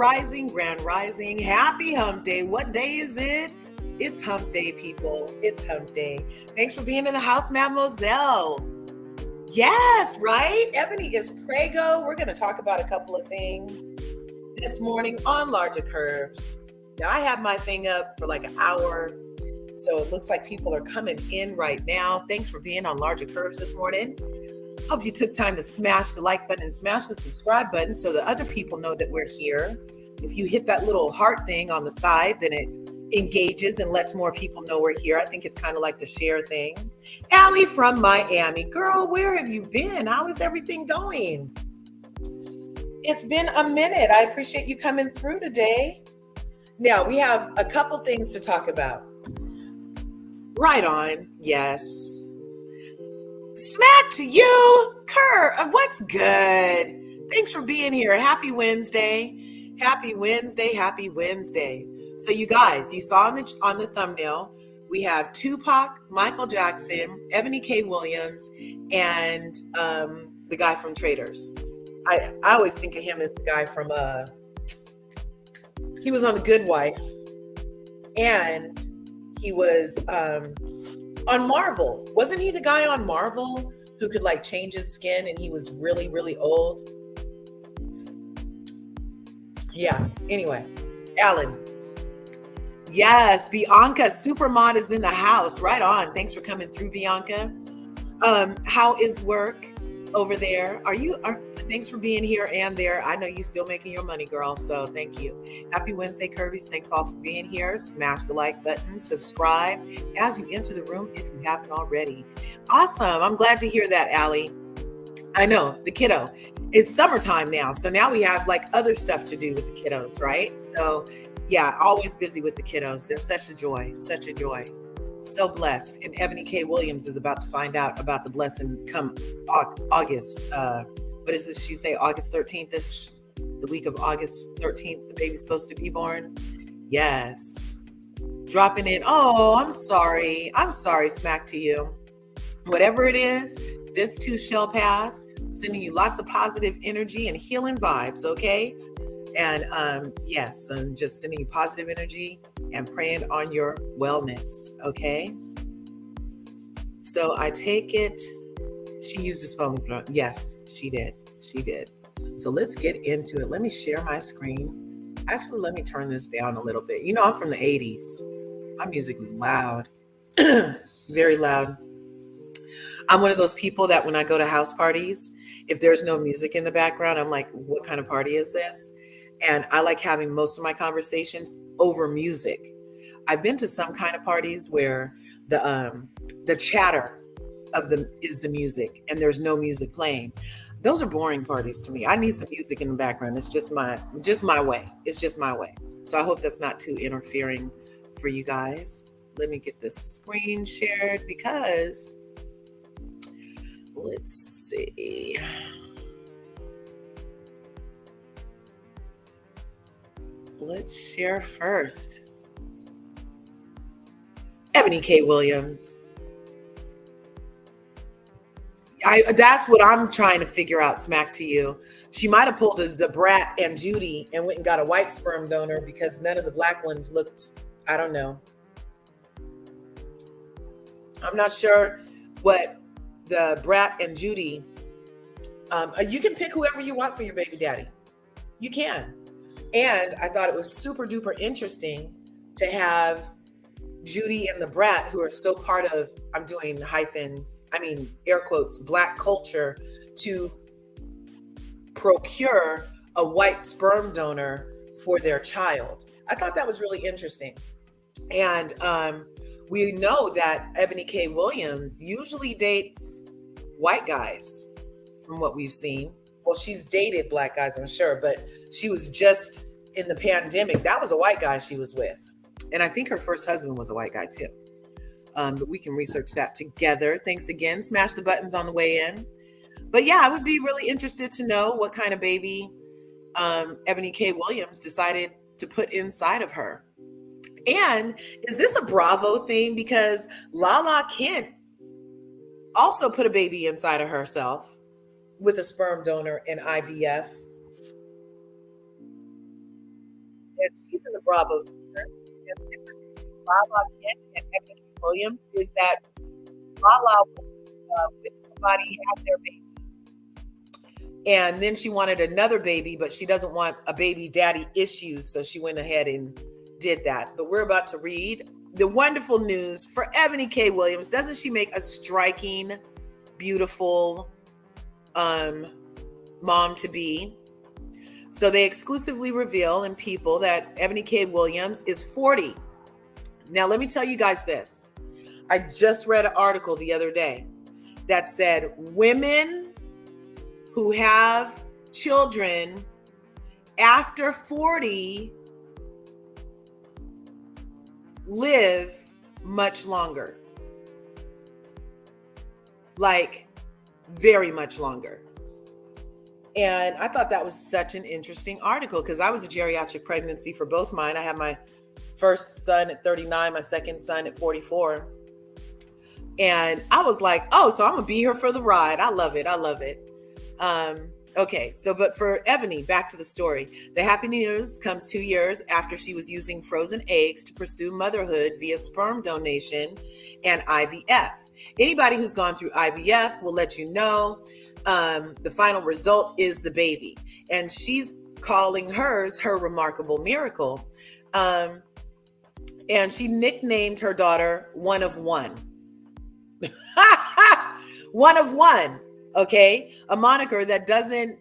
Grand Rising. Happy Hump Day. What day is it? It's Hump Day, people. It's Hump Day. Thanks for being in the house, Mademoiselle. Yes, right? Ebony is prego. We're going to talk about a couple of things this morning on LRGA Curves. Now, I have my thing up for like an hour, so it looks like people are coming in right now. Thanks for being on LRGA Curves this morning. Hope you took time to smash the like button and smash the subscribe button so that other people know that we're here. If you hit that little heart thing on the side, then it engages and lets more people know we're here. I think it's kind of like the share thing. Allie from Miami. Girl, where have you been? How is everything going? It's been a minute. I appreciate you coming through today. Now, we have a couple things to talk about. Right on. Yes. Smack to you, what's good? Thanks for being here. Happy Wednesday. Happy Wednesday. Happy Wednesday. So you guys, you saw on the thumbnail, we have Tupac, Michael Jackson, Eboni K. Williams, and the guy from Traitors. I always think of him as the guy from he was on The Good Wife, and he was on Marvel. Wasn't he the guy on Marvel who could like change his skin and he was really, really old? Yeah. Anyway, Alan. Yes, Bianca Supermod is in the house. Right on. Thanks for coming through, Bianca. How is work over there? Thanks for being here and there. I know you're still making your money, girl. So thank you. Happy Wednesday, Curvies. Thanks all for being here. Smash the like button, subscribe as you enter the room if you haven't already. Awesome. I'm glad to hear that, Allie. I know, the kiddo. It's summertime now. So now we have like other stuff to do with the kiddos, right? So yeah, always busy with the kiddos. They're such a joy, such a joy. So blessed. And Eboni K. Williams is about to find out about the blessing come August. What is this? She say August 13th, the week of August 13th, the baby's supposed to be born. Yes. Dropping in. Oh, I'm sorry. Smack to you. Whatever it is, this too shall pass. Sending you lots of positive energy and healing vibes, okay? And yes, I'm just sending you positive energy and praying on your wellness, okay? So I take it, she used his phone. Yes, she did. So let's get into it. Let me share my screen. Actually, let me turn this down a little bit. You know, I'm from the 80s. My music was loud, very loud. I'm one of those people that when I go to house parties, if there's no music in the background, I'm like, what kind of party is this? And I like having most of my conversations over music. I've been to some kind of parties where the chatter is the music and there's no music playing. Those are boring parties to me. I need some music in the background. It's just my way. It's just my way. So I hope that's not too interfering for you guys. Let me get this screen shared because let's see. Let's share first. Eboni K. Williams. That's what I'm trying to figure out, smack to you. She might have pulled the Brat and Judy and went and got a white sperm donor because none of the black ones looked, I don't know. I'm not sure what the Brat and Judy, you can pick whoever you want for your baby daddy. You can. And I thought it was super duper interesting to have Judy and the Brat, who are so part of, I'm doing air quotes, Black culture, to procure a white sperm donor for their child. I thought that was really interesting. And we know that Eboni K. Williams usually dates white guys from what we've seen. Well, she's dated black guys, I'm sure, but she was just in the pandemic. That was a white guy she was with. And I think her first husband was a white guy too. But we can research that together. Thanks again. Smash the buttons on the way in. But yeah, I would be really interested to know what kind of baby Eboni K. Williams decided to put inside of her. And is this a Bravo thing? Because Lala Kent also put a baby inside of herself with a sperm donor and IVF. and she's in the Bravo Center. And the difference between Lala Kent and Ebony Williams is that Lala was with somebody, had their baby, and then she wanted another baby, but she doesn't want a baby daddy issues, so she went ahead and did that. But we're about to read the wonderful news for Eboni K. Williams. Doesn't she make a striking, beautiful mom to be? So they exclusively reveal in People that Eboni K. Williams is 40. Now, let me tell you guys this. I just read an article the other day that said women who have children after 40 live much longer. Like, very much longer. And I thought that was such an interesting article because I was a geriatric pregnancy for both mine. I had my first son at 39, my second son at 44. And I was like, oh, so I'm going to be here for the ride. I love it. I love it. Okay, so but for Eboni, back to the story. The happy news comes 2 years after she was using frozen eggs to pursue motherhood via sperm donation and IVF. Anybody who's gone through IVF will let you know the final result is the baby. And she's calling hers her remarkable miracle. And she nicknamed her daughter One of One. One of One. Okay, a moniker that doesn't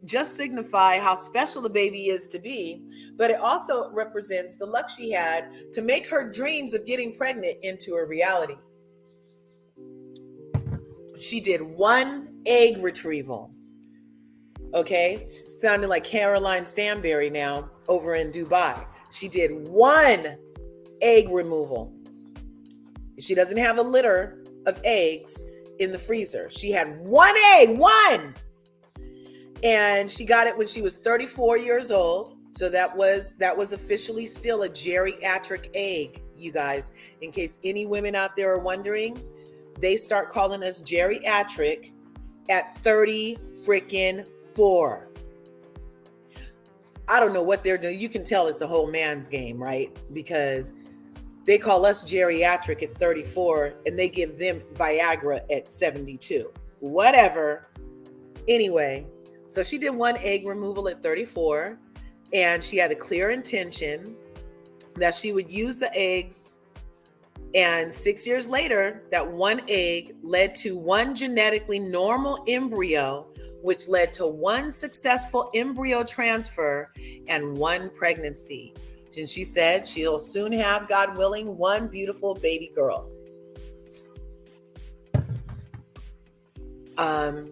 just signify how special the baby is to be, but it also represents the luck she had to make her dreams of getting pregnant into a reality. She did one egg retrieval. Okay, sounding like Caroline Stanberry now over in Dubai. She did one egg removal. She doesn't have a litter of eggs in the freezer. She had one egg, one. And she got it when she was 34 years old. So that was officially still a geriatric egg, you guys. In case any women out there are wondering, they start calling us geriatric at 30 freaking 4. I don't know what they're doing. You can tell it's a whole man's game, right? Because they call us geriatric at 34 and they give them Viagra at 72. Whatever. Anyway, so she did one egg removal at 34 and she had a clear intention that she would use the eggs. And 6 years later, that one egg led to one genetically normal embryo, which led to one successful embryo transfer and one pregnancy. And she said she'll soon have, God willing, one beautiful baby girl.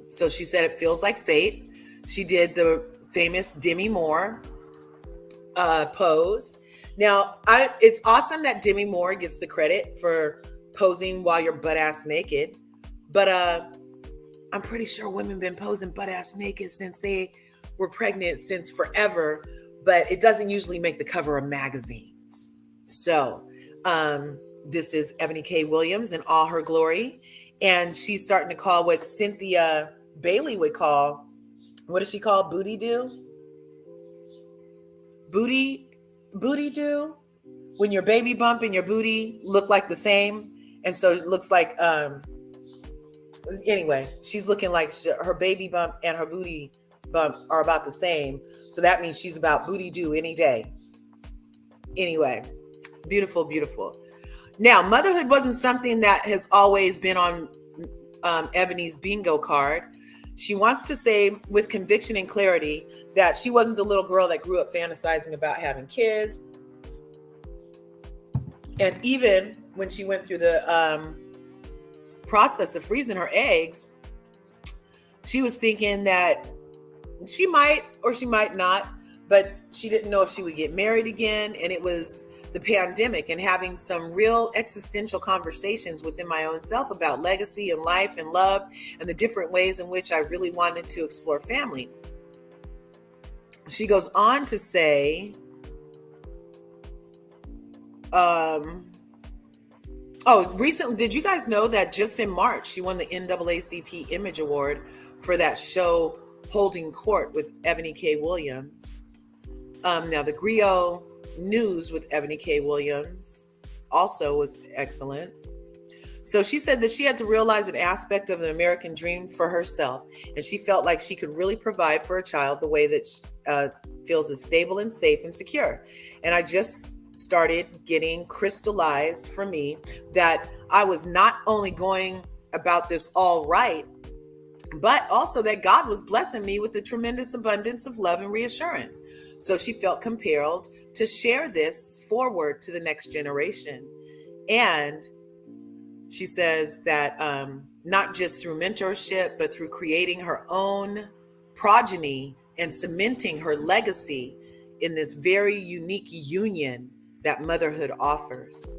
So she said it feels like fate. She did the famous Demi Moore pose. Now, it's awesome that Demi Moore gets the credit for posing while you're butt ass naked. But I'm pretty sure women been posing butt ass naked since they were pregnant, since forever. But it doesn't usually make the cover of magazines. So this is Eboni K. Williams in all her glory. And she's starting to call what Cynthia Bailey would call, what does she call booty do? Booty do? When your baby bump and your booty look like the same. And so it looks like, anyway, she's looking like her baby bump and her booty bump are about the same. So that means she's about booty do any day. Anyway, beautiful, beautiful. Now, motherhood wasn't something that has always been on Eboni's bingo card. She wants to say with conviction and clarity that she wasn't the little girl that grew up fantasizing about having kids. And even when she went through the process of freezing her eggs, she was thinking that she might or she might not, but she didn't know if she would get married again. And it was the pandemic and having some real existential conversations within my own self about legacy and life and love and the different ways in which I really wanted to explore family. She goes on to say, recently, did you guys know that just in March, she won the NAACP Image Award for that show Holding Court with Eboni K. Williams? Now, the griot news with Eboni K. Williams also was excellent. So she said that she had to realize an aspect of the American dream for herself, and she felt like she could really provide for a child the way that feels is stable and safe and secure. And I just started getting crystallized for me that I was not only going about this all right, but also that God was blessing me with a tremendous abundance of love and reassurance. So she felt compelled to share this forward to the next generation. And she says that not just through mentorship, but through creating her own progeny and cementing her legacy in this very unique union that motherhood offers.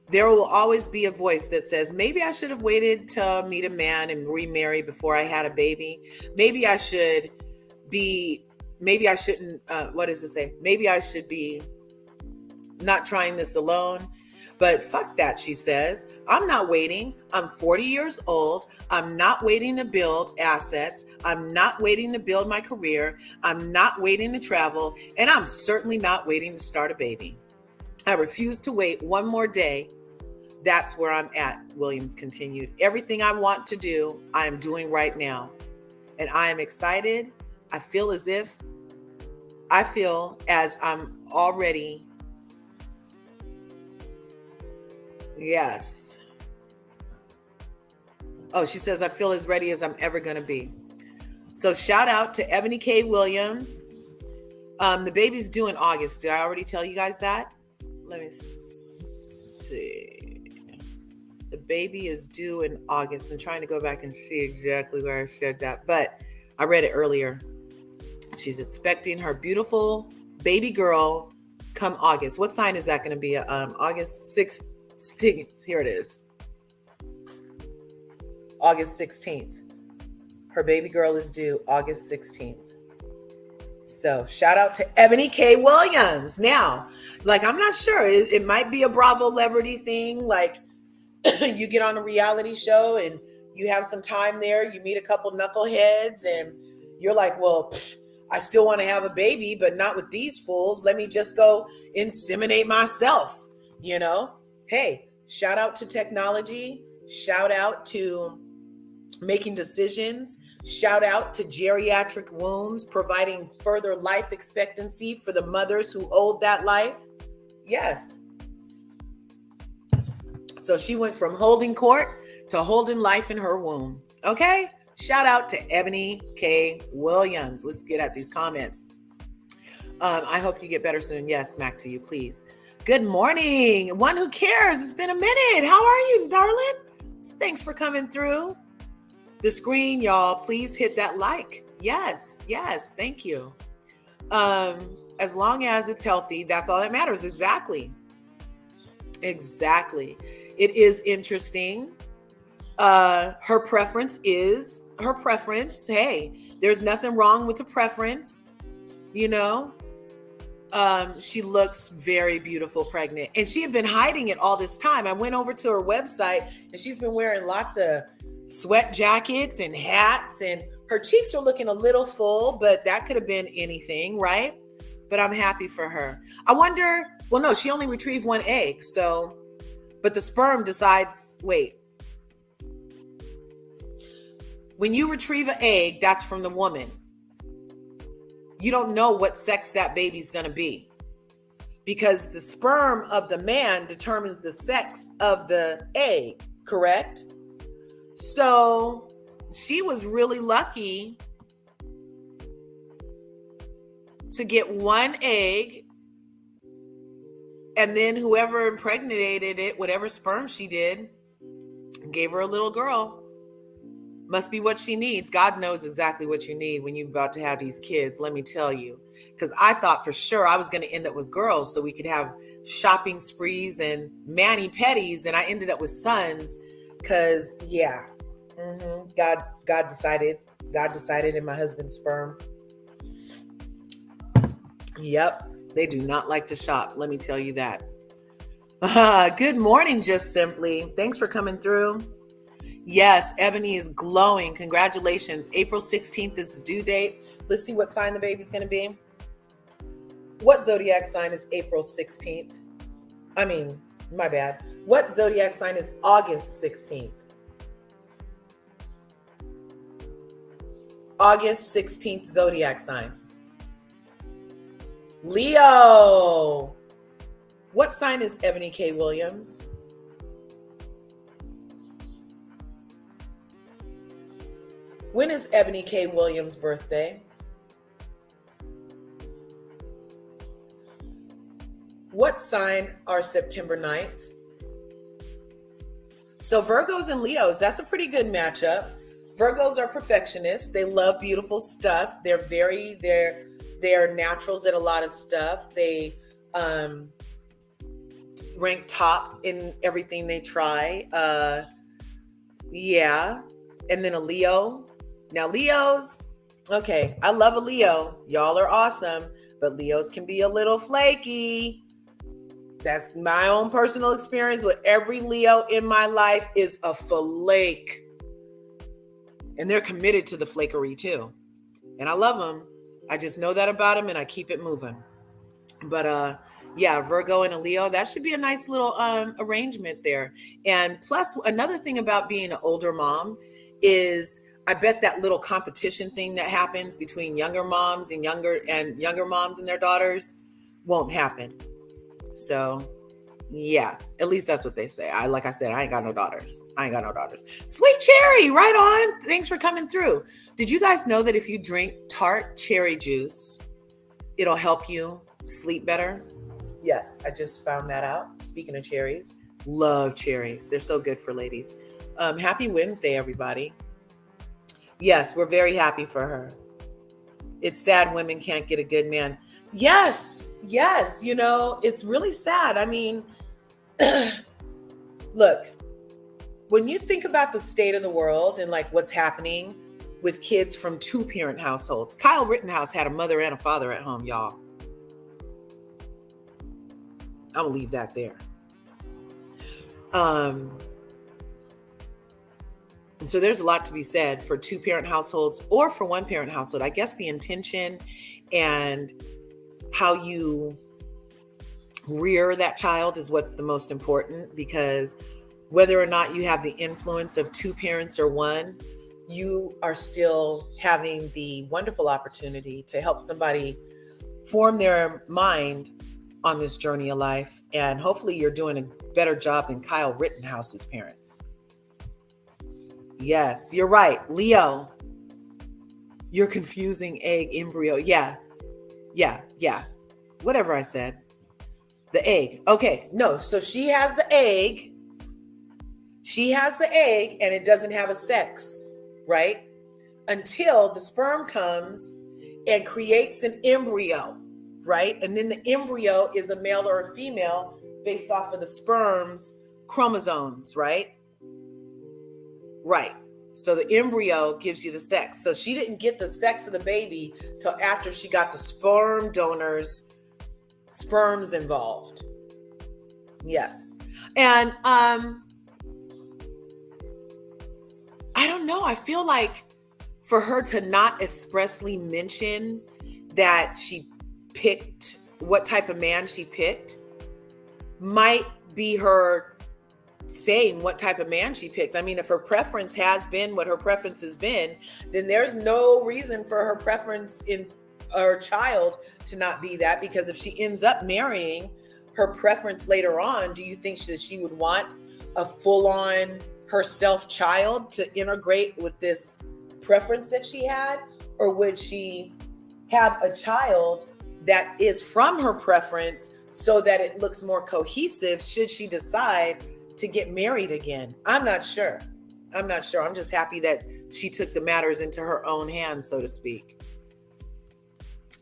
There will always be a voice that says, maybe I should have waited to meet a man and remarry before I had a baby. Maybe I shouldn't, what does it say? Maybe I should be not trying this alone. But fuck that, she says. I'm not waiting. I'm 40 years old. I'm not waiting to build assets. I'm not waiting to build my career. I'm not waiting to travel. And I'm certainly not waiting to start a baby. I refuse to wait one more day. That's where I'm at, Williams continued. Everything I want to do, I am doing right now. And I am excited. I feel as I'm already. Yes. Oh, she says, I feel as ready as I'm ever going to be. So shout out to Eboni K. Williams. The baby's due in August. Did I already tell you guys that? Let me see. The baby is due in August. I'm trying to go back and see exactly where I said that, but I read it earlier. She's expecting her beautiful baby girl come August. What sign is that going to be? August 6th. Here it is. August 16th. Her baby girl is due August 16th. So shout out to Eboni K. Williams. Now, I'm not sure. It might be a Bravo celebrity thing. Like you get on a reality show and you have some time there. You meet a couple knuckleheads and you're like, well, I still want to have a baby, but not with these fools. Let me just go inseminate myself, Hey, shout out to technology. Shout out to making decisions. Shout out to geriatric wombs, providing further life expectancy for the mothers who hold that life. Yes. So she went from holding court to holding life in her womb. Okay? Shout out to Eboni K. Williams. Let's get at these comments. I hope you get better soon. Yes, Mac to you, please. Good morning. One who cares. It's been a minute. How are you, darling? Thanks for coming through the screen, y'all. Please hit that like. Yes. Thank you. As long as it's healthy, that's all that matters. Exactly. It is interesting. Her preference is her preference. Hey, there's nothing wrong with a preference. She looks very beautiful pregnant, and she had been hiding it all this time. I went over to her website and she's been wearing lots of sweat jackets and hats, and her cheeks are looking a little full, but that could have been anything, right? But I'm happy for her. I wonder, well, no, she only retrieved one egg. So, but the sperm decides, wait, when you retrieve an egg, that's from the woman. You don't know what sex that baby's going to be because the sperm of the man determines the sex of the egg, correct? So she was really lucky to get one egg, and then whoever impregnated it, whatever sperm she did, gave her a little girl. Must be what she needs. God knows exactly what you need when you're about to have these kids, let me tell you. Because I thought for sure I was going to end up with girls so we could have shopping sprees and mani-pedis, and I ended up with sons because, God decided in my husband's sperm. Yep, they do not like to shop, let me tell you that. Good morning, Just Simply. Thanks for coming through. Yes, Eboni is glowing. Congratulations. April 16th is the due date. Let's see what sign the baby's going to be. What zodiac sign is April 16th? I mean, my bad. What zodiac sign is August 16th? August 16th zodiac sign. Leo. What sign is Eboni K. Williams? When is Eboni K. Williams' birthday? What sign are September 9th? So Virgos and Leos, that's a pretty good matchup. Virgos are perfectionists. They love beautiful stuff. They're naturals at a lot of stuff. They rank top in everything they try. Yeah. And then a Leo. Now Leos, okay, I love a Leo. Y'all are awesome, but Leos can be a little flaky. That's my own personal experience with every Leo in my life is a flake. And they're committed to the flakery too. And I love them. I just know that about them and I keep it moving. But yeah, Virgo and a Leo, that should be a nice little arrangement there. And plus another thing about being an older mom is I bet that little competition thing that happens between younger moms and younger moms and their daughters won't happen. So yeah, at least that's what they say. Like I said, I ain't got no daughters. Sweet Cherry, right on. Thanks for coming through. Did you guys know that if you drink tart cherry juice, it'll help you sleep better? Yes, I just found that out. Speaking of cherries, love cherries. They're so good for ladies. Happy Wednesday, everybody. Yes, we're very happy for her. It's sad women can't get a good man. Yes. You know, it's really sad. I mean, look, when you think about the state of the world and like what's happening with kids from 2-parent households, Kyle Rittenhouse had a mother and a father at home, y'all. I'm gonna leave that there. And so there's a lot to be said for 2-parent households or for 1-parent household. I guess the intention and how you rear that child is what's the most important, because whether or not you have the influence of 2 parents or 1, you are still having the wonderful opportunity to help somebody form their mind on this journey of life. And hopefully you're doing a better job than Kyle Rittenhouse's parents. Yes, you're right. Leo, you're confusing egg embryo. Yeah. Whatever I said. The egg. Okay, no. So she has the egg. And it doesn't have a sex, right? Until the sperm comes and creates an embryo, right? And then the embryo is a male or a female based off of the sperm's chromosomes, right? Right. So the embryo gives you the sex. So she didn't get the sex of the baby till after she got the sperm donor's sperms involved. Yes. And I don't know. I feel like for her to not expressly mention that she picked what type of man she picked might be her saying what type of man she picked. I mean, if her preference has been what her preference has been, then there's no reason for her preference in her child to not be that, because if she ends up marrying her preference later on, do you think that she would want a full-on herself child to integrate with this preference that she had? Or would she have a child that is from her preference so that it looks more cohesive should she decide to get married again? I'm not sure. I'm just happy that she took the matters into her own hands, so to speak.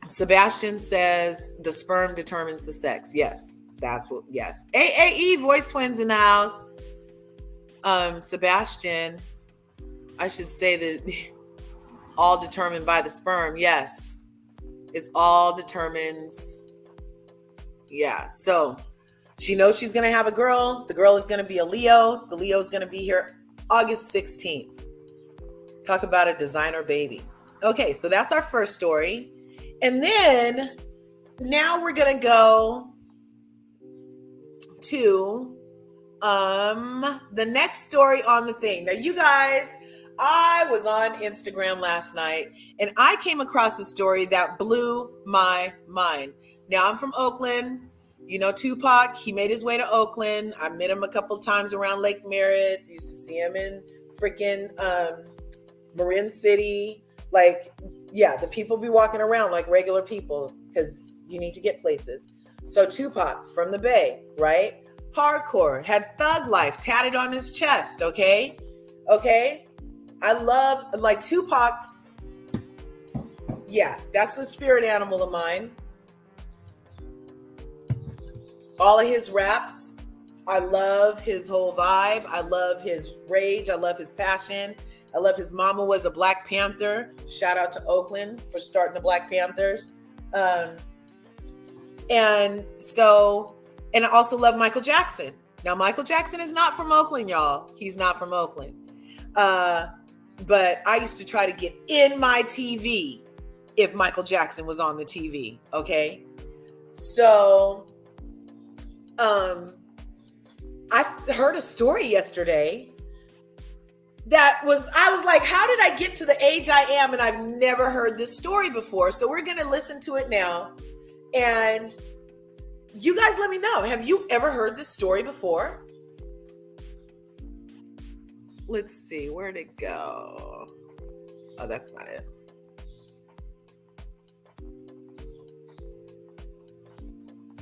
Sebastian says the sperm determines the sex. Yes, yes. AAE voice twins in the house. Sebastian, I should say that all determined by the sperm. Yes, it's all determines. Yeah, so she knows she's going to have a girl. The girl is going to be a Leo. The Leo is going to be here August 16th. Talk about a designer baby. Okay, so that's our first story. And then now we're gonna go to the next story on the thing. Now, you guys, I was on Instagram last night and I came across a story that blew my mind. Now, I'm from Oakland. You know Tupac, he made his way to Oakland. I met him a couple times around Lake Merritt. Used to see him in freaking Marin City. Like, yeah, the people be walking around like regular people because you need to get places. So Tupac from the Bay, right? Hardcore, had thug life tatted on his chest, okay? Okay? I love, like, Tupac, yeah, that's the spirit animal of mine. All of his raps, I love his whole vibe. I love his rage. I love his passion. I love his mama was a Black Panther. Shout out to Oakland for starting the Black Panthers. And I also love Michael Jackson. Now, Michael Jackson is not from Oakland, y'all. He's not from Oakland. But I used to try to get in my TV if Michael Jackson was on the TV, okay? So, I heard a story yesterday I was like, how did I get to the age I am? And I've never heard this story before. So we're going to listen to it now. And you guys let me know. Have you ever heard this story before? Let's see. Where'd it go? Oh, that's not it.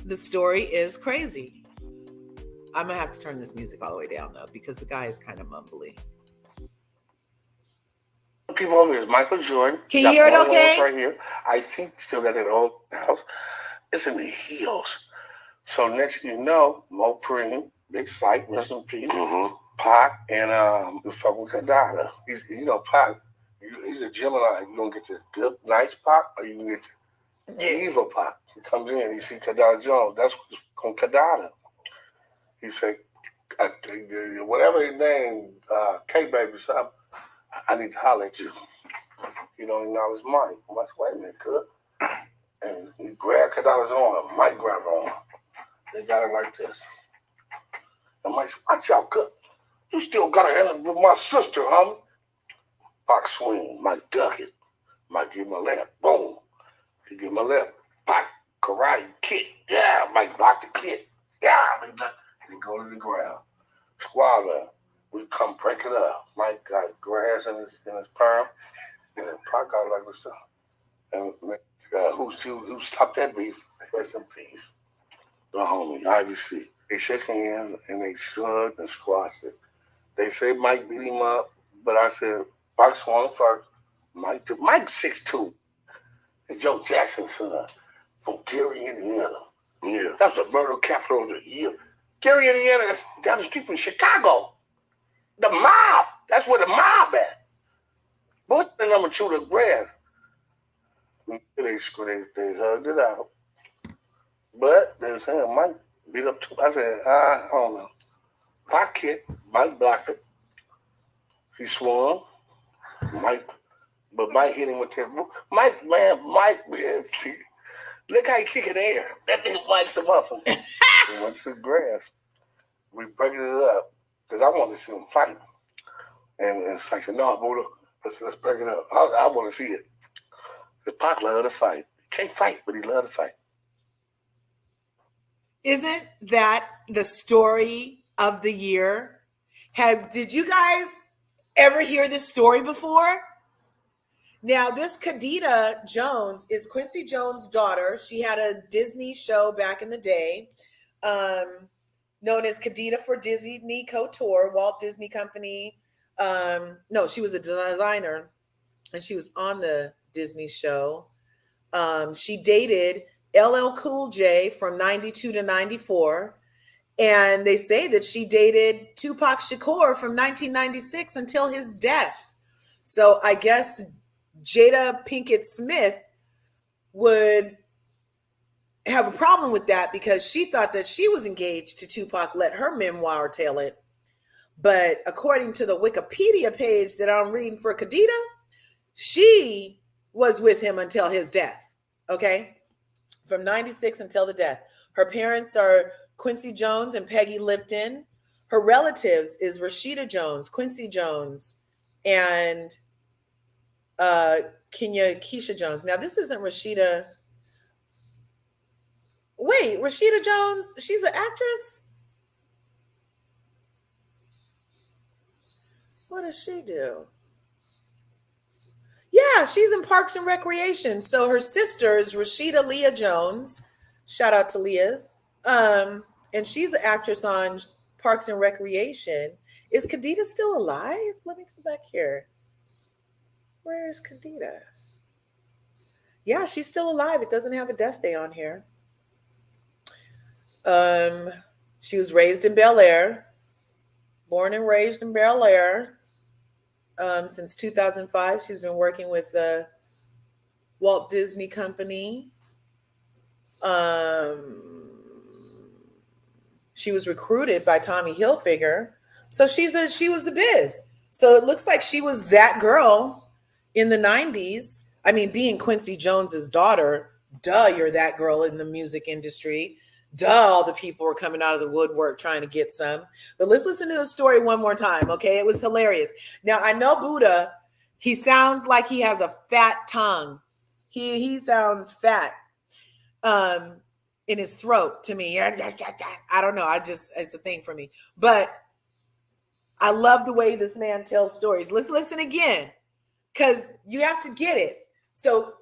The story is crazy. I'm going to have to turn this music all the way down, though, because the guy is kind of mumbly. People over here is Michael Jordan. Can you hear it okay? Right here. I think still got that old house. It's in the hills. So next you know, Mo Preem, Big Sight, rest in peace. Pac and the fucking Kadada. He's, you know, Pac, he's a Gemini. You gonna get the good, nice Pac, or you can get the evil Pac. He comes in, you see Kadada Jones. That's what's on Kadada. He say, whatever his name, K-Baby something, I need to holler at you. You don't acknowledge Mike. I'm like, wait a minute, cuz. And he grabbed Kadada's arm, and Mike grabbed her arm. They got it like this. And Mike said, watch out, cuz. You still got to handle with my sister, homie. Pac swing, Mike duck it. Mike give him a left, boom. He give him a left, Pac karate kick. Yeah, Mike block the kick. Yeah, they go to the ground. Squabble. We come break it up. Mike got grass in his perm, and then Pac got like this. And who stopped that beef? Rest in peace. The homie, IBC. They shook hands and they shrugged and squashed it. They say Mike beat him up, but I said Pac swung first. Mike 6'2". And Joe Jackson's son from Gary, Indiana. Yeah, that's the murder capital of the year. Gary, Indiana, that's down the street from Chicago. The mob. That's where the mob at. Bush and them chew the grass. They hugged it out. But they were saying Mike beat up too. I said, I don't know. Pac kicked, Mike blocked it. He swung. Mike hit him with that. Mike, man, see, look how he kick in the air. That nigga Mike's a muffin. We went to the grass. We breaking it up. Because I wanted to see him fight. And it's like, no, Buddha, let's break it up. I want to see it. Because Pac loved to fight. He can't fight, but he loved to fight. Isn't that the story of the year? Did you guys ever hear this story before? Now, this Kadida Jones is Quincy Jones' daughter. She had a Disney show back in the day, known as Kadida for Disney Couture, Walt Disney Company. No, she was a designer, and she was on the Disney show. She dated LL Cool J from 92 to 94. And they say that she dated Tupac Shakur from 1996 until his death. So I guess Jada Pinkett Smith would have a problem with that because she thought that she was engaged to Tupac, let her memoir tell it. But according to the Wikipedia page that I'm reading for Kadida, she was with him until his death. Okay. from 96 until the death. Her parents are Quincy Jones and Peggy Lipton. Her relatives is Rashida Jones, Quincy Jones, and Keisha Jones. Now, this isn't Rashida. Wait, Rashida Jones, she's an actress? What does she do? Yeah, she's in Parks and Recreation. So her sister is Rashida Leah Jones. Shout out to Leah's. And she's an actress on Parks and Recreation. Is Kadita still alive? Let me go back here. Where's Kadita? Yeah, she's still alive. It doesn't have a death day on here. She was raised in Bel Air, born and raised in Bel Air. Since 2005, she's been working with the Walt Disney Company. She was recruited by Tommy Hilfiger, so she was the biz. So it looks like she was that girl in the 90s. I mean, being Quincy Jones's daughter, duh, you're that girl in the music industry. Duh, all the people were coming out of the woodwork trying to get some. But let's listen to the story one more time, okay? It was hilarious. Now, I know Buddha, he sounds like he has a fat tongue. He sounds fat in his throat to me. I don't know. It's a thing for me. But I love the way this man tells stories. Let's listen again, because you have to get it. So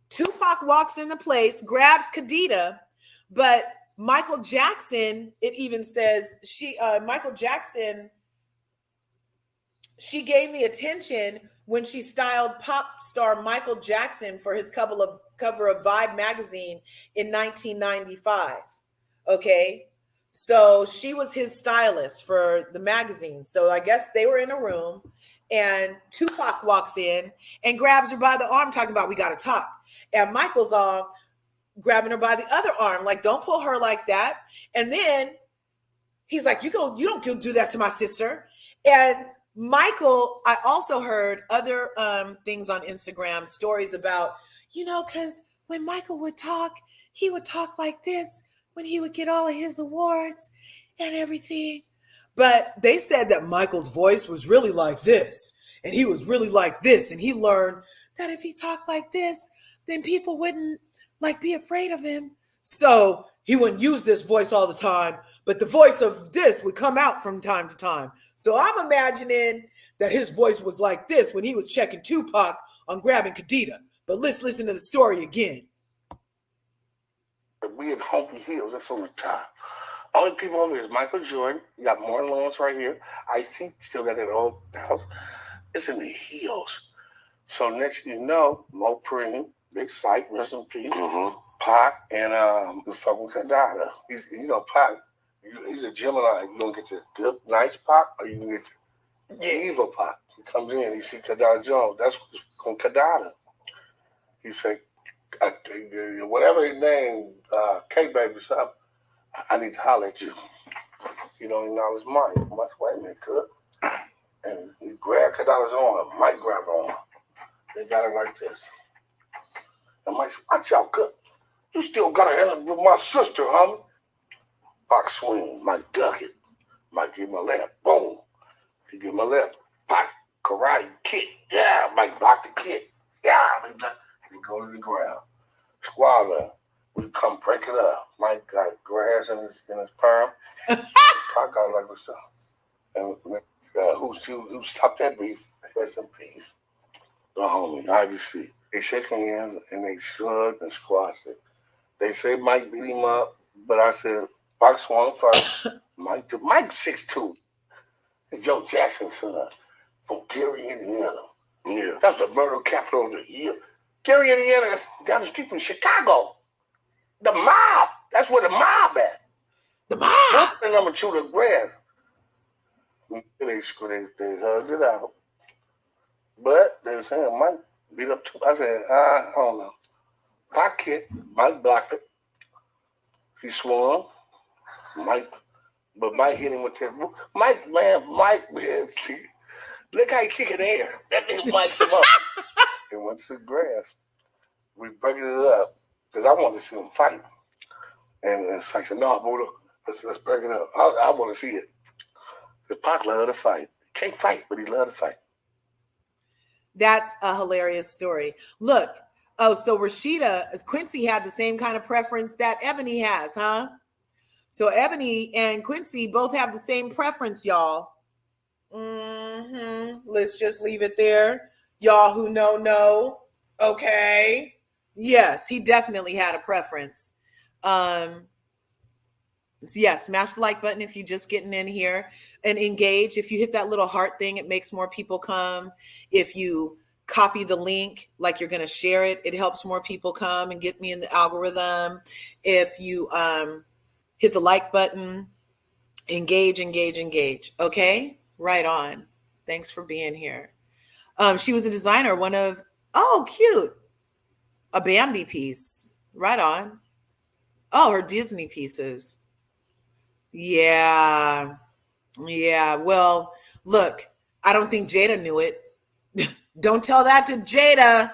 Tupac walks in the place, grabs Kadita, but Michael Jackson, it even says Michael Jackson, she gave me attention when she styled pop star Michael Jackson for his cover of Vibe magazine in 1995. Okay. So she was his stylist for the magazine. So I guess they were in a room and Tupac walks in and grabs her by the arm, talking about, we got to talk. And Michael's grabbing her by the other arm, like, don't pull her like that. And then he's like, you don't do that to my sister. And Michael, I also heard other things on Instagram, stories about, because when Michael would talk, he would talk like this when he would get all of his awards and everything. But they said that Michael's voice was really like this, and he was really like this, and he learned that if he talked like this, then people wouldn't be afraid of him. So he wouldn't use this voice all the time, but the voice of this would come out from time to time. So I'm imagining that his voice was like this when he was checking Tupac on grabbing Kadita. But let's listen to the story again. We at Home Heels, that's on the top. Only people over here is Michael Jordan. You got Martin Lawrence right here. Ice-T still got that old house. It's in the heels. So next you know, Mo Preem, Big Sight, rest in peace. Pac and the fucking Kadada. He's Pac. He's a Gemini. You gonna get the good, nice Pac, or you can get the evil Pac. He comes in, he see Kadada Jones. That's what's from Kadada. He say, whatever his name, K-Baby something, I need to holler at you. You don't acknowledge mine. Wait a minute, cook. And he grabbed Kadada's arm. Mike grabbed her arm. They got it like this. And Mike said, watch out, cook. You still got to handle with my sister, homie. Pac swing, Mike duck it. Mike give him a left. Boom. He give him a left. Pac karate kick. Yeah, Mike block the kick. Yeah, they go to the ground. Squabble. We come break it up. Mike got grass in his palm. Pac got like this. And who stopped that beef? Rest in peace. The homie, IVC. They shook hands and they shrugged and squashed it. They say Mike beat him up, but I said, Pac swung first. Mike 6'2". It's Joe Jackson's son from Gary, Indiana. Yeah. That's the murder capital of the year. Gary, Indiana, that's down the street from Chicago. The mob. That's where the mob at. The mob. And I'm going to chew the grass. They hugged it out. But they were saying Mike beat up too. I said, I don't know. Pac kicked. Mike blocked it. He swung. Mike hit him with that. Mike, see, look how he kick in the air. That nigga Mike's him up. He went to the grass. We breaking it up. because I wanted to see them fight. And it's like, no, Buddha, let's break it up. I want to see it. Because Pac loved to fight. He can't fight, but he loved to fight. That's a hilarious story. Look, so Rashida, Quincy had the same kind of preference that Ebony has, huh? So Ebony and Quincy both have the same preference, y'all. Let's just leave it there. Y'all who know, okay. Yes, he definitely had a preference. Yeah, smash the like button if you're just getting in here and engage. If you hit that little heart thing, it makes more people come. If you copy the link like you're going to share it, it helps more people come and get me in the algorithm. If you hit the like button, engage. Okay, right on. Thanks for being here. She was a designer, cute, a Bambi piece. Right on. Oh, her Disney pieces. Yeah. Well, look, I don't think Jada knew it. Don't tell that to Jada.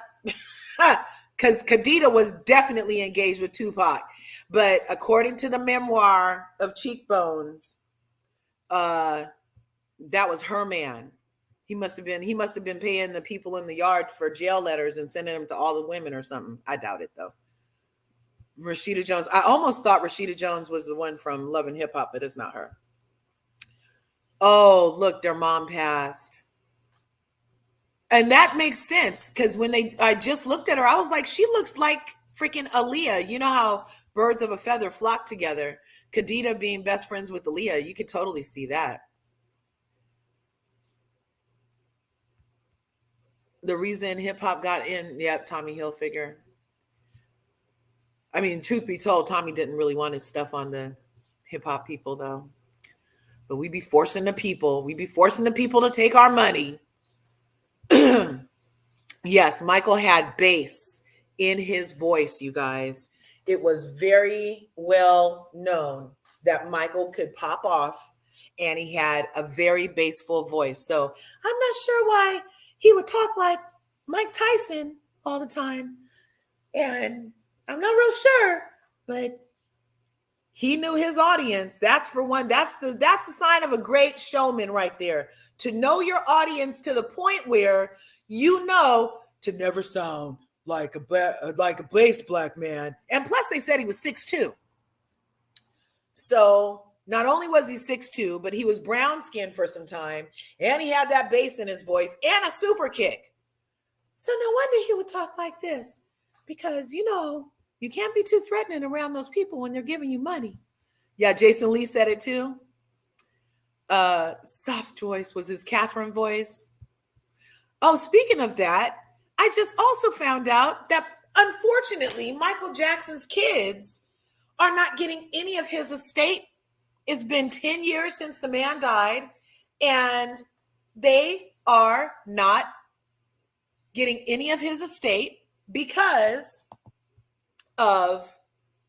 Because Khadija was definitely engaged with Tupac. But according to the memoir of Cheekbones, that was her man. He must have been paying the people in the yard for jail letters and sending them to all the women or something. I doubt it though. Rashida Jones. I almost thought Rashida Jones was the one from Love and Hip Hop, but it's not her. Oh, look, their mom passed. And that makes sense because I just looked at her, I was like, she looks like freaking Aaliyah. You know how birds of a feather flock together. Khadija being best friends with Aaliyah, you could totally see that. The reason hip hop got in, yep, Tommy Hilfiger. I mean, truth be told, Tommy didn't really want his stuff on the hip hop people though. But we be forcing the people to take our money. Yes, Michael had bass in his voice, you guys. It was very well known that Michael could pop off and he had a very bassful voice. So I'm not sure why he would talk like Mike Tyson all the time. And I'm not real sure, but he knew his audience. That's for one. That's the sign of a great showman right there. To know your audience to the point where you know to never sound like a bass black man. And plus, they said he was 6'2". So not only was he 6'2", but he was brown skinned for some time, and he had that bass in his voice and a super kick. So no wonder he would talk like this, because you can't be too threatening around those people when they're giving you money. Yeah, Jason Lee said it too. Soft voice was his Catherine voice. Oh, speaking of that, I just also found out that unfortunately, Michael Jackson's kids are not getting any of his estate. It's been 10 years since the man died, and they are not getting any of his estate because of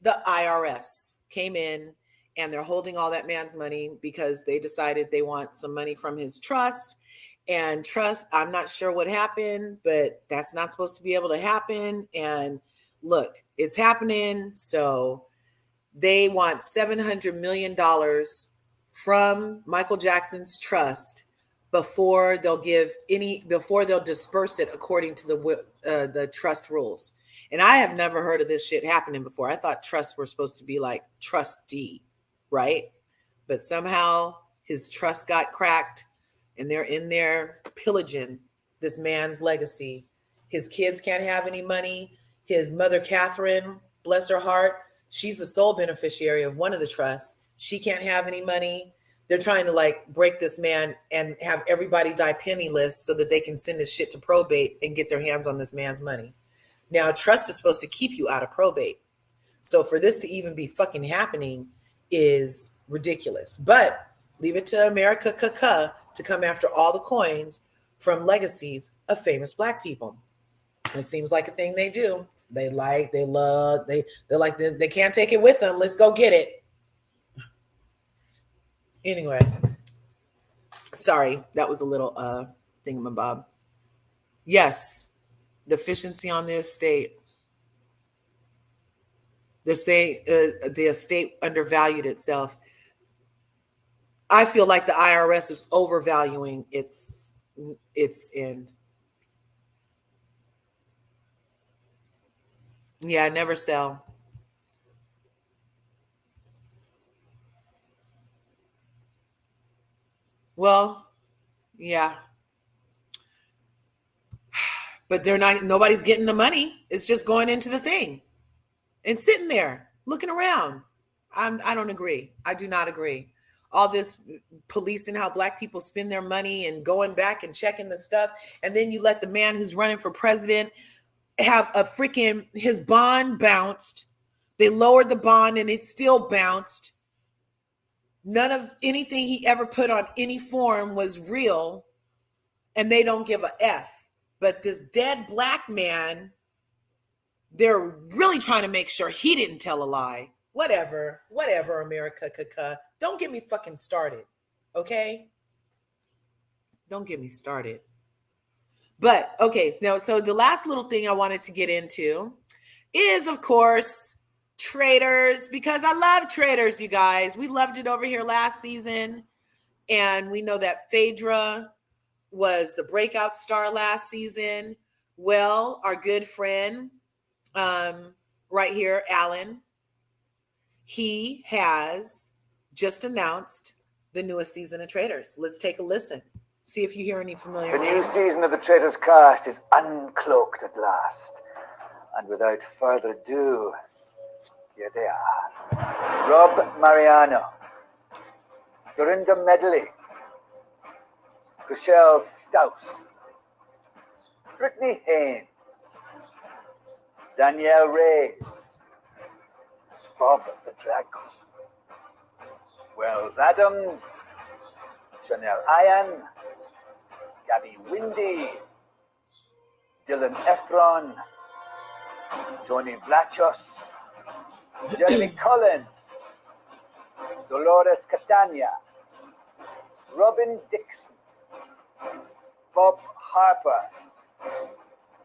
the IRS came in and they're holding all that man's money because they decided they want some money from his trust. And trust, I'm not sure what happened, but that's not supposed to be able to happen. And look, it's happening. So they want $700 million from Michael Jackson's trust before they'll disperse it according to the trust rules. And I have never heard of this shit happening before. I thought trusts were supposed to be like trustee, right? But somehow his trust got cracked and they're in there pillaging this man's legacy. His kids can't have any money. His mother, Catherine, bless her heart, she's the sole beneficiary of one of the trusts. She can't have any money. They're trying to break this man and have everybody die penniless so that they can send this shit to probate and get their hands on this man's money. Now, trust is supposed to keep you out of probate. So for this to even be fucking happening is ridiculous. But leave it to America to come after all the coins from legacies of famous black people. It seems like a thing they do. They can't take it with them. Let's go get it. Anyway, sorry, that was a little thingamabob. Yes, deficiency on the estate. the estate undervalued itself. I feel like the IRS is overvaluing its end. Yeah, never sell. Well, yeah. But nobody's getting the money. It's just going into the thing and sitting there looking around. I don't agree. I do not agree. All this policing how black people spend their money and going back and checking the stuff. And then you let the man who's running for president have his bond bounced. They lowered the bond and it still bounced. None of anything he ever put on any form was real, and they don't give a F. But this dead black man, they're really trying to make sure he didn't tell a lie. Whatever, America. Don't get me fucking started, okay? Don't get me started. But okay, now so the last little thing I wanted to get into is, of course, Traitors, because I love Traitors, you guys. We loved it over here last season, and we know that Phaedra was the breakout star last season. Well, our good friend right here, Alan, he has just announced the newest season of Traitors. Let's take a listen. See if you hear any familiar The new names. season of the Traitors cast is uncloaked at last. And without further ado, here they are. Rob Mariano, Dorinda Medley, Rochelle Stouse, Brittany Haynes, Danielle Reyes, Bob the Dragon, Wells Adams, Chanel Ian, Gabby Windy, Dylan Efron, Tony Vlachos, Jeremy Collins, Dolores Catania, Robin Dixon, Bob Harper,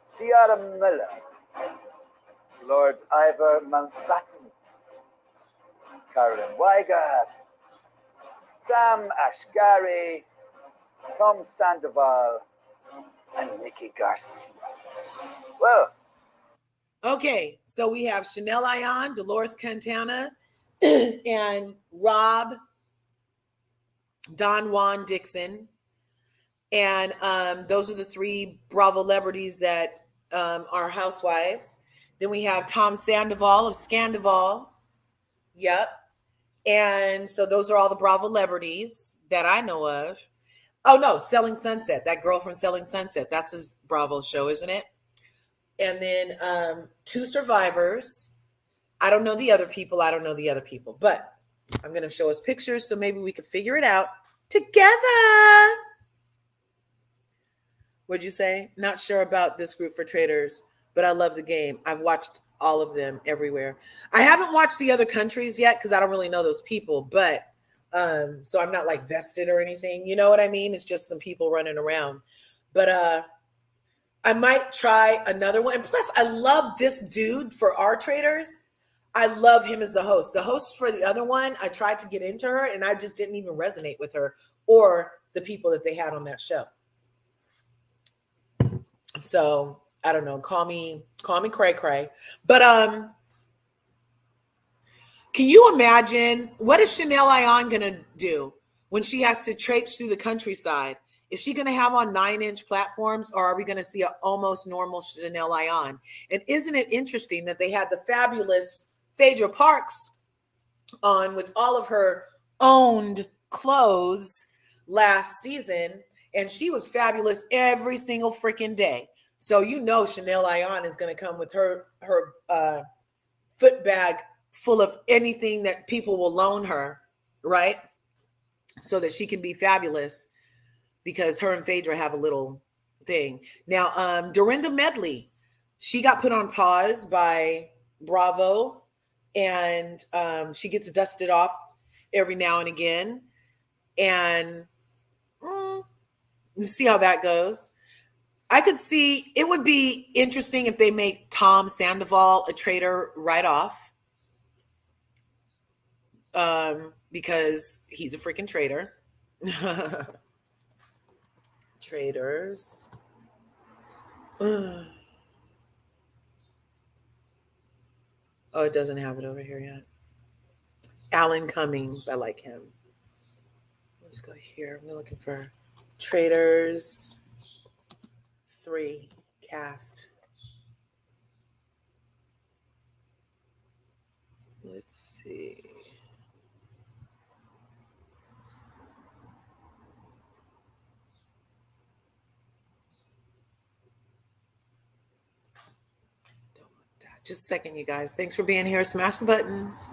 Ciara Miller, Lord Ivor Mountbatten, Carolyn Weiger, Sam Ashgari, Tom Sandoval, and Nikki Garcia. Well, okay, so we have Chanel Ayan, Dolores Cantana, and Rob Don Juan Dixon. And those are the three Bravo celebrities that are housewives. Then we have Tom Sandoval of Scandoval. Yep. And so those are all the Bravo celebrities that I know of. Oh no, Selling Sunset. That girl from Selling Sunset. That's his Bravo show, isn't it? And then two survivors. I don't know the other people. But I'm going to show us pictures so maybe we can figure it out together. What'd you say? Not sure about this group for Traitors, but I love the game. I've watched all of them everywhere. I haven't watched the other countries yet because I don't really know those people, but so I'm not like vested or anything. You know what I mean? It's just some people running around. But I might try another one. And plus, I love this dude for our Traitors. I love him as the host. The host for the other one, I tried to get into her and I just didn't even resonate with her or the people that they had on that show. So I don't know. Call me cray cray. But can you imagine what is Chanel Ayan gonna do when she has to traipse through the countryside? Is she gonna have on 9-inch platforms, or are we gonna see an almost normal Chanel Ayan? And isn't it interesting that they had the fabulous Phaedra Parks on with all of her owned clothes last season, and she was fabulous every single freaking day. So you know Chanel Ayan is going to come with her foot bag full of anything that people will loan her, right? So that she can be fabulous, because her and Phaedra have a little thing. Now, Dorinda Medley, she got put on pause by Bravo, and she gets dusted off every now and again. And you see how that goes. I could see it would be interesting if they make Tom Sandoval a traitor right off. because he's a freaking traitor. Traitors. Oh, it doesn't have it over here yet. Alan Cummings. I like him. Let's go here. We're looking for Traitors 3 cast. Let's see. Don't want that. Just a second, you guys. Thanks for being here. Smash the buttons.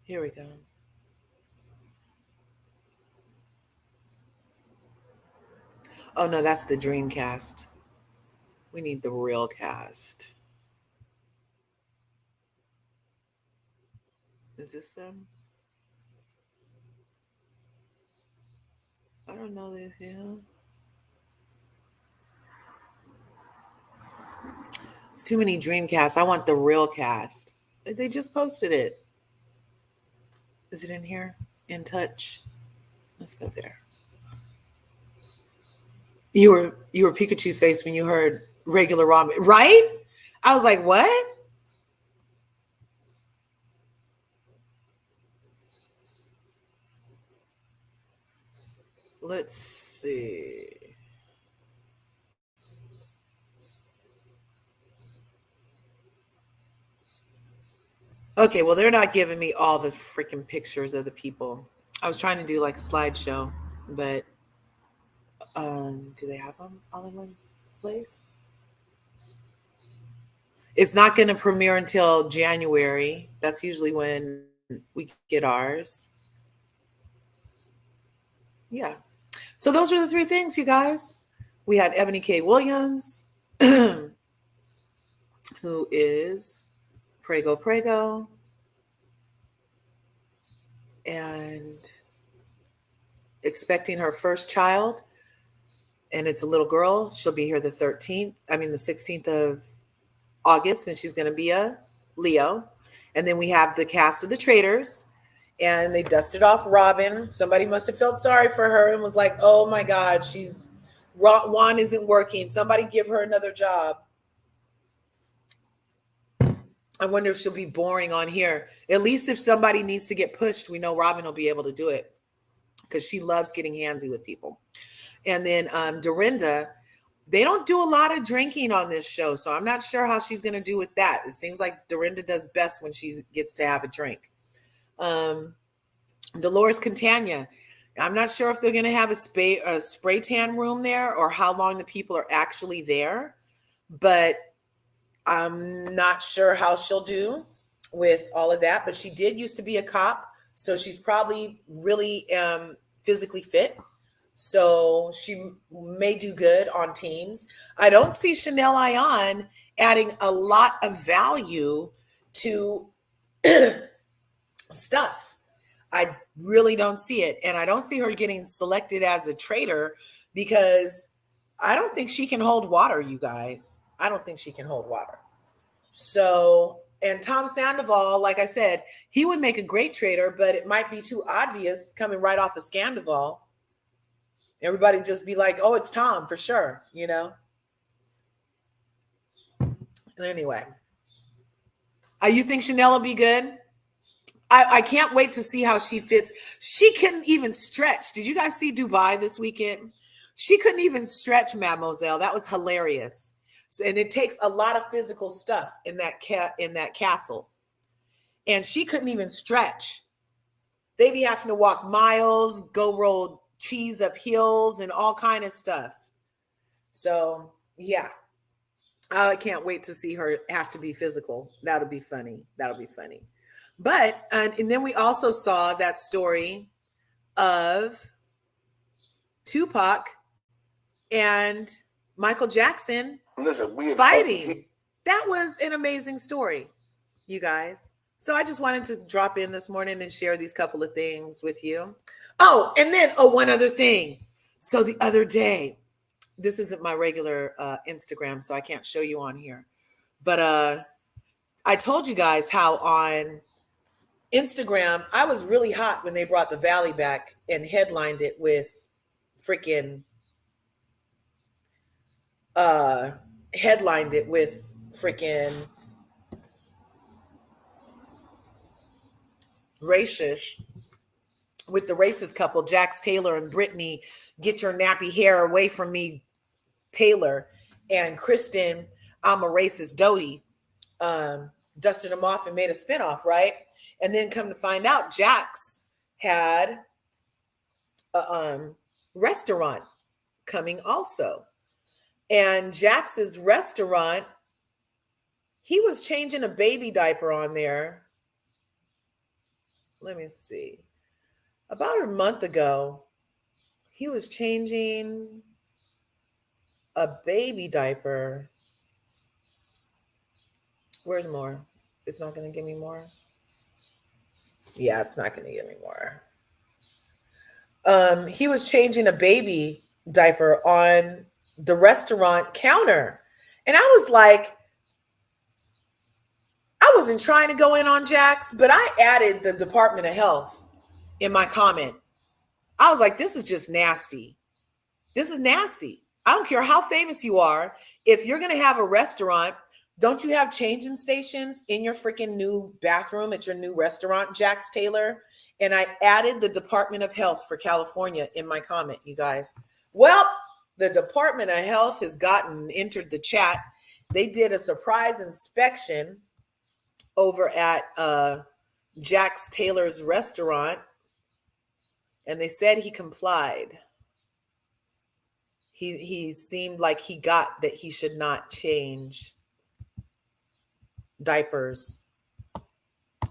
Here we go. Oh, no, that's the dream cast. We need the real cast. Is this them? I don't know this, yeah. It's too many dream casts. I want the real cast. They just posted it. Is it in here? In touch? Let's go there. You were Pikachu face when you heard regular ramen, right? I was like, what? Let's see. Okay, well, they're not giving me all the freaking pictures of the people. I was trying to do like a slideshow, but do they have them all in one place? It's not going to premiere until January. That's usually when we get ours. Yeah. So those are the 3 things, you guys. We had Eboni K. Williams, who is Prego, and expecting her first child. And it's a little girl. She'll be here the 16th of August, and she's going to be a Leo. And then we have the cast of the Traitors, and they dusted off Robin. Somebody must have felt sorry for her and was like, oh my God, Juan isn't working. Somebody give her another job. I wonder if she'll be boring on here. At least if somebody needs to get pushed, we know Robin will be able to do it because she loves getting handsy with people. And then Dorinda, they don't do a lot of drinking on this show, so I'm not sure how she's going to do with that. It seems like Dorinda does best when she gets to have a drink. Dolores Catania, I'm not sure if they're going to have a spray tan room there or how long the people are actually there, but I'm not sure how she'll do with all of that. But she did used to be a cop, so she's probably really physically fit. So she may do good on teams. I don't see Chanel Ion adding a lot of value to stuff. I really don't see it. And I don't see her getting selected as a traitor because I don't think she can hold water, you guys. I don't think she can hold water. So, and Tom Sandoval, like I said, he would make a great traitor, but it might be too obvious coming right off of Scandival. Everybody just be like, oh, it's Tom for sure, you know? Anyway. You think Chanel will be good? I can't wait to see how she fits. She couldn't even stretch. Did you guys see Dubai this weekend? She couldn't even stretch, Mademoiselle. That was hilarious. And it takes a lot of physical stuff in that castle. And she couldn't even stretch. They be having to walk miles, go roll cheese up hills and all kind of stuff. So yeah, I can't wait to see her have to be physical. That'll be funny. But and then we also saw that story of Tupac and Michael Jackson fighting. That was an amazing story, you guys. So I just wanted to drop in this morning and share these couple of things with you. Oh, and then, one other thing. So the other day, this isn't my regular Instagram, so I can't show you on here. But I told you guys how on Instagram, I was really hot when they brought the Valley back and headlined it with freaking headlined it with freaking racist with the racist couple, Jax Taylor and Brittany, get your nappy hair away from me, Taylor, and Kristen, I'm a racist Doty, dusted them off and made a spinoff, right? And then come to find out, Jax had a restaurant coming also. And Jax's restaurant, he was changing a baby diaper on there. Let me see. About a month ago, he was changing a baby diaper. Where's more? It's not going to give me more. Yeah, it's not going to give me more. He was changing a baby diaper on the restaurant counter. And I was like, I wasn't trying to go in on Jax, but I added the Department of Health in my comment. I was like, this is just nasty. This is nasty. I don't care how famous you are. If you're going to have a restaurant, don't you have changing stations in your freaking new bathroom at your new restaurant, Jax Taylor? And I added the Department of Health for California in my comment, you guys. Well, the Department of Health has entered the chat. They did a surprise inspection over at Jax Taylor's restaurant, and they said he complied. He seemed like he got that he should not change diapers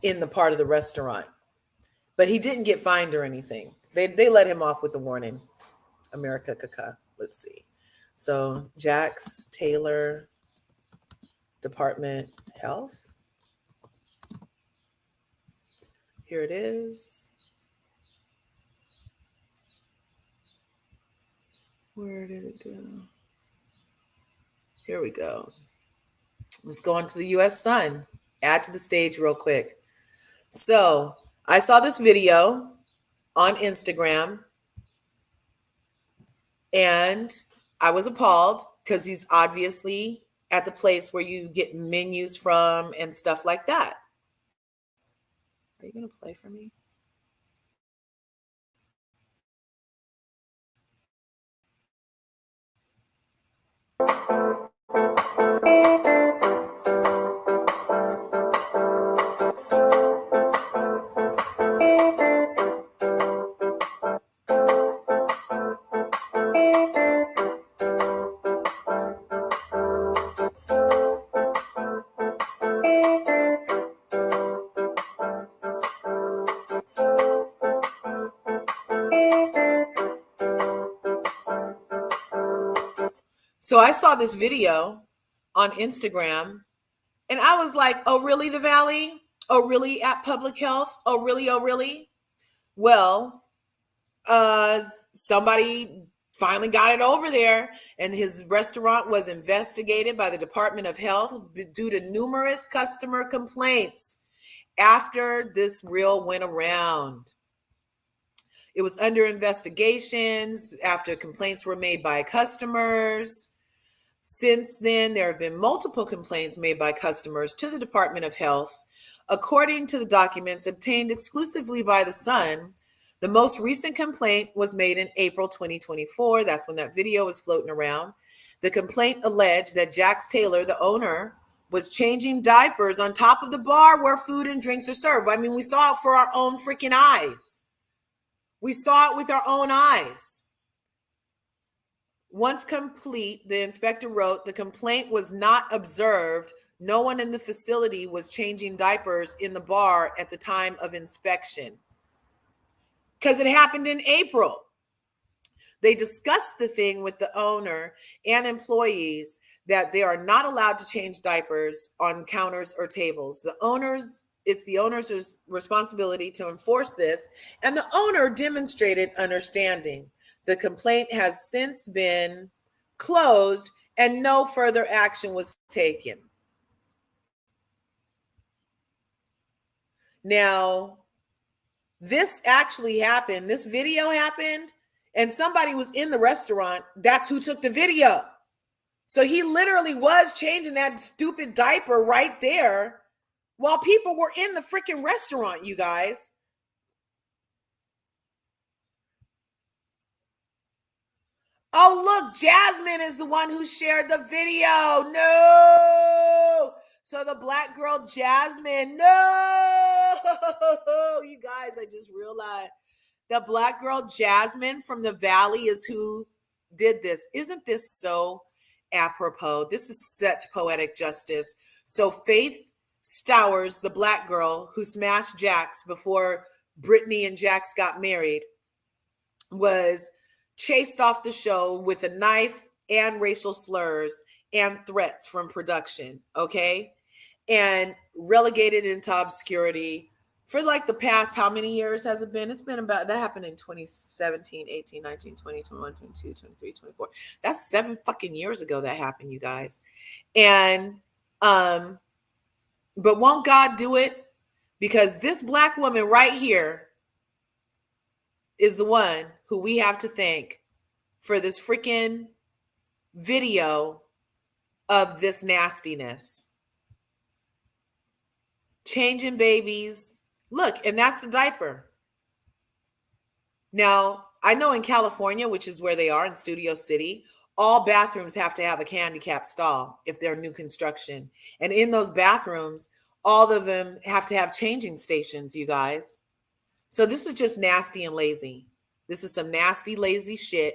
in the part of the restaurant, but he didn't get fined or anything. They let him off with a warning. America Kaka. Let's see. So Jax Taylor, Department Health. Here it is. Where did it go? Here we go. Let's go on to the US Sun. Add to the stage real quick. So I saw this video on Instagram and I was appalled because he's obviously at the place where you get menus from and stuff like that. Are you going to play for me? So I saw this video on Instagram and I was like, oh, really, the Valley? Oh, really, at Public Health? Oh, really? Oh, really? Well, somebody finally got it over there, and his restaurant was investigated by the Department of Health due to numerous customer complaints after this reel went around. It was under investigations after complaints were made by customers. Since then, there have been multiple complaints made by customers to the Department of Health. According to the documents obtained exclusively by The Sun, the most recent complaint was made in April 2024. That's when that video was floating around. The complaint alleged that Jax Taylor, the owner, was changing diapers on top of the bar where food and drinks are served. I mean, we saw it for our own freaking eyes. We saw it with our own eyes. Once complete, the inspector wrote, the complaint was not observed. No one in the facility was changing diapers in the bar at the time of inspection. Because it happened in April. They discussed the thing with the owner and employees that they are not allowed to change diapers on counters or tables. It's the owner's responsibility to enforce this, and the owner demonstrated understanding. The complaint has since been closed and no further action was taken. Now, this actually happened. This video happened, and somebody was in the restaurant. That's who took the video. So he literally was changing that stupid diaper right there while people were in the freaking restaurant, you guys. Oh, look, Jasmine is the one who shared the video. No. So the black girl, Jasmine, no. You guys, I just realized the black girl, Jasmine from the Valley, is who did this. Isn't this so apropos? This is such poetic justice. So Faith Stowers, the black girl who smashed Jax before Brittany and Jax got married, was chased off the show with a knife and racial slurs and threats from production, okay? And relegated into obscurity for like the past, how many years has it been? It's been about, that happened in 2017, 18, 19, 20, 21, 22, 23, 24. That's 7 fucking years ago that happened, you guys. And, but won't God do it? Because this black woman right here is the one who we have to thank for this freaking video of this nastiness. Changing babies. Look, and that's the diaper. Now, I know in California, which is where they are in Studio City, all bathrooms have to have a handicap stall if they're new construction. And in those bathrooms, all of them have to have changing stations, you guys. So this is just nasty and lazy. This is some nasty, lazy shit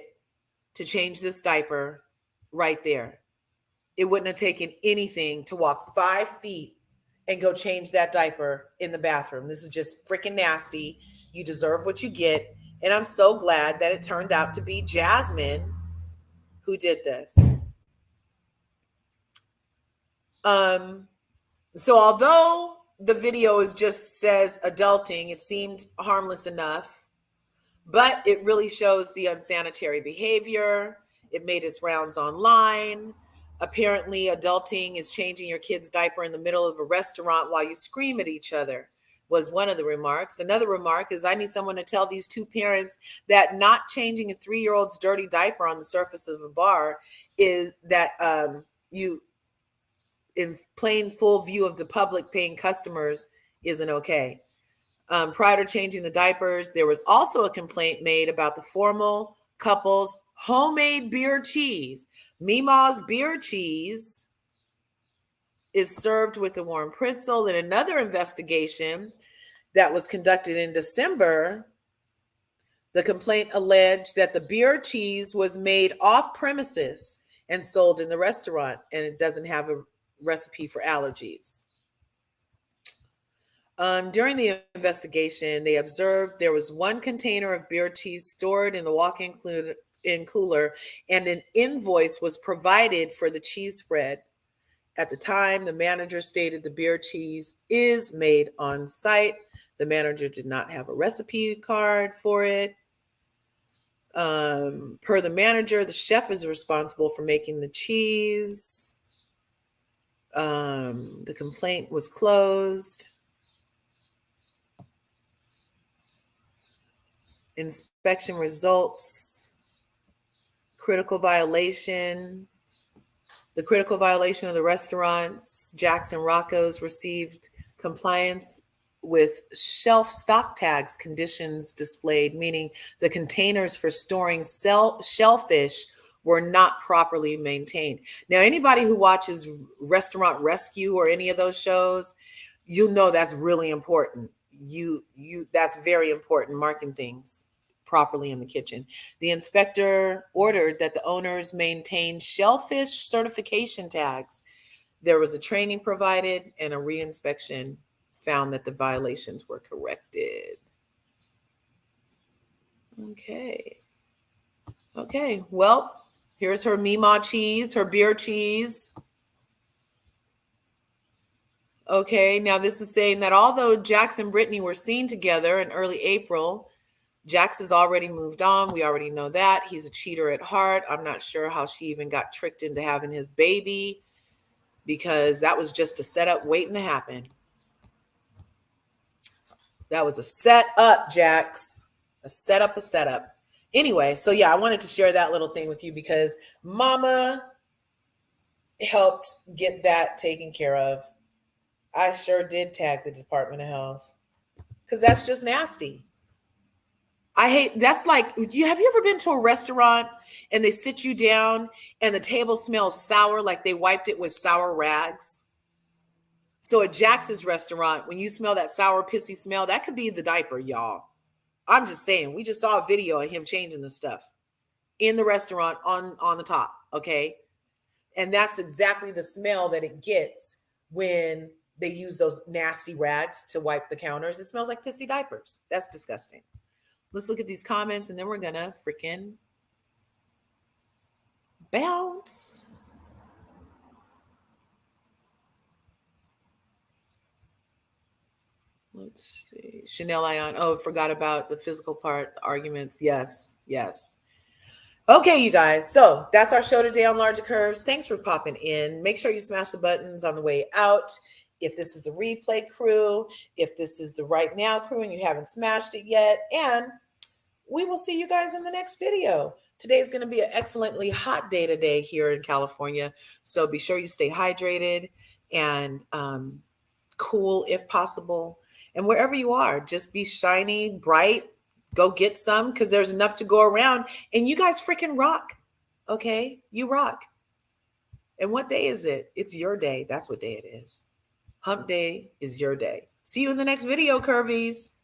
to change this diaper right there. It wouldn't have taken anything to walk 5 feet and go change that diaper in the bathroom. This is just freaking nasty. You deserve what you get. And I'm so glad that it turned out to be Jasmine who did this. So although the video is just says adulting, it seemed harmless enough, but it really shows the unsanitary behavior. It made its rounds online. Apparently, adulting is changing your kid's diaper in the middle of a restaurant while you scream at each other, was one of the remarks. Another remark is, I need someone to tell these two parents that not changing a 3-year-old's dirty diaper on the surface of a bar is that you, in plain full view of the public paying customers, isn't okay. Prior to changing the diapers, there was also a complaint made about the formal couple's homemade beer cheese. Mima's beer cheese is served with a warm pretzel. In another investigation that was conducted in December, the complaint alleged that the beer cheese was made off premises and sold in the restaurant, and it doesn't have a recipe for allergies. During the investigation, they observed there was one container of beer cheese stored in the walk-in cooler, and an invoice was provided for the cheese spread. At the time, the manager stated the beer cheese is made on site. The manager did not have a recipe card for it. Per the manager, the chef is responsible for making the cheese. The complaint was closed. Inspection results, critical violation. The critical violation of the restaurants, Jackson Rocco's, received compliance with shelf stock tags conditions displayed, meaning the containers for storing shellfish were not properly maintained. Now, anybody who watches Restaurant Rescue or any of those shows, you know that's really important. That's very important, marking things properly in the kitchen. The inspector ordered that the owners maintain shellfish certification tags. There was a training provided, and a reinspection found that the violations were corrected. Okay, well, here's her Mima cheese, her beer cheese. Okay, now this is saying that although Jax and Brittany were seen together in early April, Jax has already moved on. We already know that. He's a cheater at heart. I'm not sure how she even got tricked into having his baby, because that was just a setup waiting to happen. That was a setup, Jax. A setup. Anyway, so yeah, I wanted to share that little thing with you because Mama helped get that taken care of. I sure did tag the Department of Health because that's just nasty. I hate that's like have you ever been to a restaurant and they sit you down and the table smells sour like they wiped it with sour rags? So at Jax's restaurant, when you smell that sour pissy smell, that could be the diaper, y'all. I'm just saying, we just saw a video of him changing the stuff in the restaurant on the top, okay? And that's exactly the smell that it gets when they use those nasty rags to wipe the counters. It smells like pissy diapers. That's disgusting. Let's look at these comments and then we're gonna freaking bounce. Let's see. Chanel Ion. Oh, forgot about the physical part, the arguments. Yes. Okay, you guys. So that's our show today on LRGA Curves. Thanks for popping in. Make sure you smash the buttons on the way out. If this is the replay crew, if this is the right now crew and you haven't smashed it yet, and we will see you guys in the next video. Today is going to be an excellently hot day today here in California. So be sure you stay hydrated and cool if possible. And wherever you are, just be shiny, bright. Go get some because there's enough to go around. And you guys freaking rock. Okay? You rock. And what day is it? It's your day. That's what day it is. Hump day is your day. See you in the next video, Curvies.